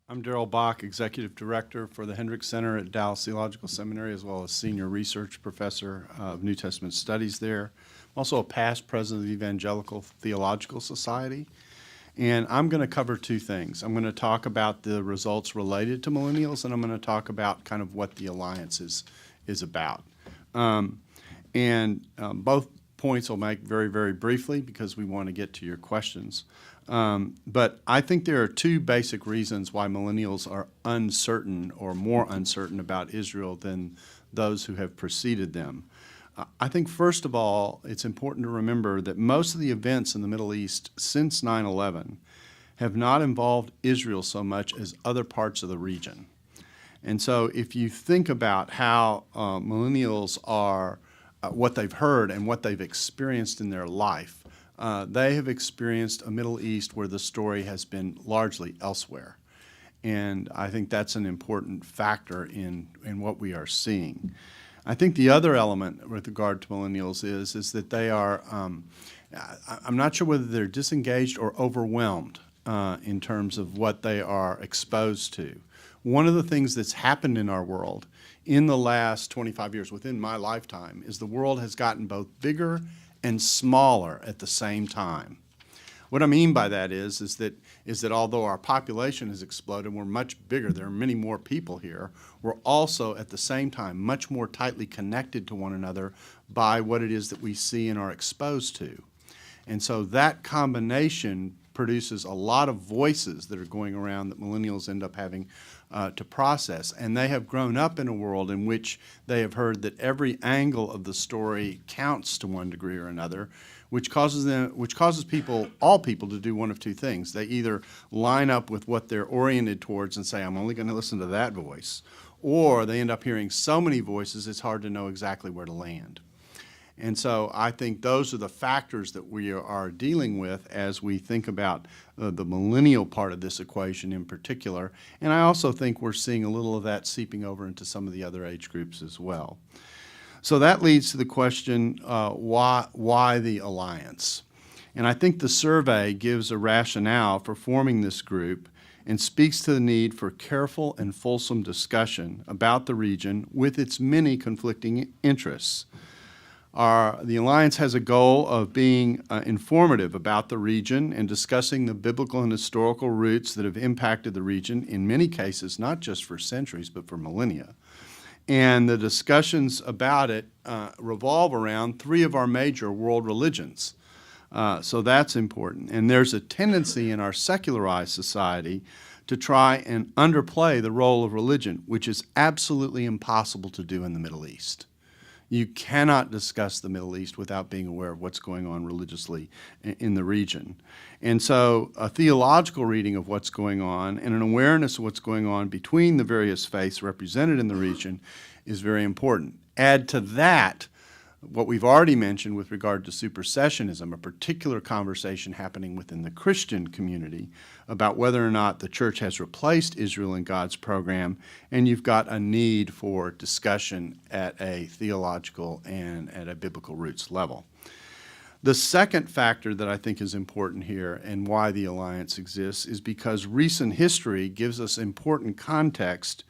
I'm Darrell Bock, Executive Director for the Hendricks Center at Dallas Theological Seminary, as well as Senior Research Professor of New Testament Studies there. I'm also a past president of the Evangelical Theological Society. And I'm going to cover two things. I'm going to talk about the results related to millennials, and I'm going to talk about kind of what the Alliance is about. Both points I'll make very, very briefly because we want to get to your questions. But I think there are two basic reasons why millennials are uncertain or more uncertain about Israel than those who have preceded them. I think, first of all, it's important to remember that most of the events in the Middle East since 9/11 have not involved Israel so much as other parts of the region. And so if you think about how millennials are, what they've heard and what they've experienced in their life, they have experienced a Middle East where the story has been largely elsewhere. And I think that's an important factor in what we are seeing. I think the other element with regard to millennials is that they are, I'm not sure whether they're disengaged or overwhelmed in terms of what they are exposed to. One of the things that's happened in our world in the last 25 years, within my lifetime, is the world has gotten both bigger and smaller at the same time. What I mean by that is that although our population has exploded and we're much bigger, there are many more people here, we're also at the same time much more tightly connected to one another by what it is that we see and are exposed to. And so that combination produces a lot of voices that are going around that millennials end up having to process. And they have grown up in a world in which they have heard that every angle of the story counts to one degree or another, which causes people, all people, to do one of two things. They either line up with what they're oriented towards and say, I'm only going to listen to that voice, or they end up hearing so many voices it's hard to know exactly where to land. And so I think those are the factors that we are dealing with as we think about the millennial part of this equation in particular. And I also think we're seeing a little of that seeping over into some of the other age groups as well. So that leads to the question, why the Alliance? And I think the survey gives a rationale for forming this group and speaks to the need for careful and fulsome discussion about the region with its many conflicting interests. The Alliance has a goal of being informative about the region and discussing the biblical and historical roots that have impacted the region, in many cases, not just for centuries, but for millennia. And the discussions about it revolve around three of our major world religions. So that's important. And there's a tendency in our secularized society to try and underplay the role of religion, which is absolutely impossible to do in the Middle East. You cannot discuss the Middle East without being aware of what's going on religiously in the region. And so a theological reading of what's going on and an awareness of what's going on between the various faiths represented in the region is very important. Add to that what we've already mentioned with regard to supersessionism, a particular conversation happening within the Christian community about whether or not the church has replaced Israel in God's program, and you've got a need for discussion at a theological and at a biblical roots level. The second factor that I think is important here and why the Alliance exists is because recent history gives us important context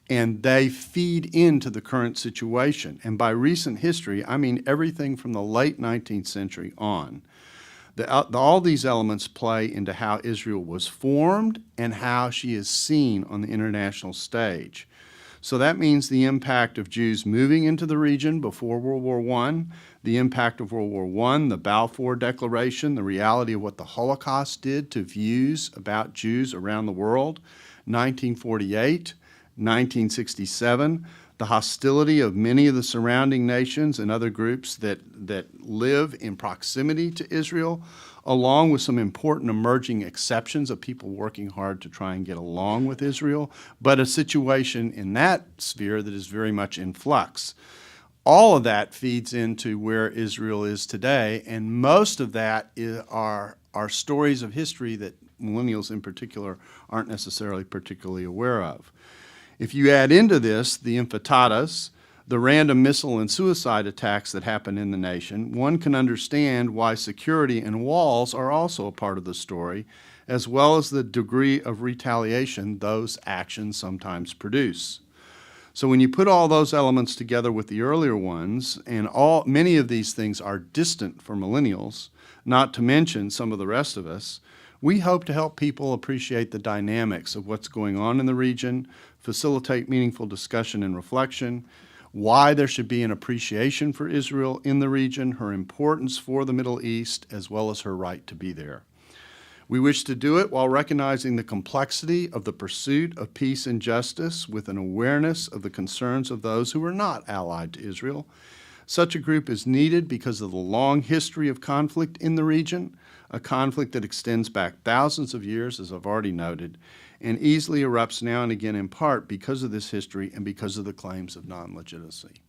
and they feed into the current situation. And by recent history, I mean everything from the late 19th century on. All these elements play into how Israel was formed and how she is seen on the international stage. So that means the impact of Jews moving into the region before World War I, the impact of World War I, the Balfour Declaration, the reality of what the Holocaust did to views about Jews around the world, 1948, 1967, the hostility of many of the surrounding nations and other groups that live in proximity to Israel, along with some important emerging exceptions of people working hard to try and get along with Israel, but a situation in that sphere that is very much in flux. All of that feeds into where Israel is today, and most of that are stories of history that millennials in particular aren't necessarily particularly aware of. If you add into this the intifada's, the random missile and suicide attacks that happen in the nation, one can understand why security and walls are also a part of the story, as well as the degree of retaliation those actions sometimes produce. So when you put all those elements together with the earlier ones, and many of these things are distant for millennials, not to mention some of the rest of us, we hope to help people appreciate the dynamics of what's going on in the region, facilitate meaningful discussion and reflection, why there should be an appreciation for Israel in the region, her importance for the Middle East, as well as her right to be there. We wish to do it while recognizing the complexity of the pursuit of peace and justice with an awareness of the concerns of those who are not allied to Israel. Such a group is needed because of the long history of conflict in the region, a conflict that extends back thousands of years, as I've already noted, and easily erupts now and again in part because of this history and because of the claims of non-legitimacy.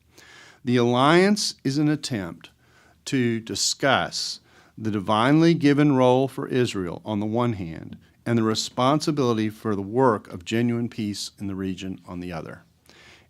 The alliance is an attempt to discuss the divinely given role for Israel on the one hand, and the responsibility for the work of genuine peace in the region on the other.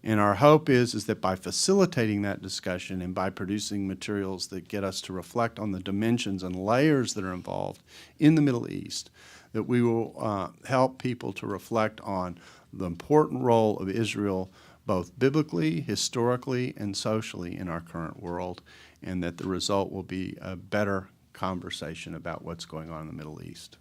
And our hope is that by facilitating that discussion and by producing materials that get us to reflect on the dimensions and layers that are involved in the Middle East, that we will help people to reflect on the important role of Israel both biblically, historically, and socially in our current world, and that the result will be a better conversation about what's going on in the Middle East.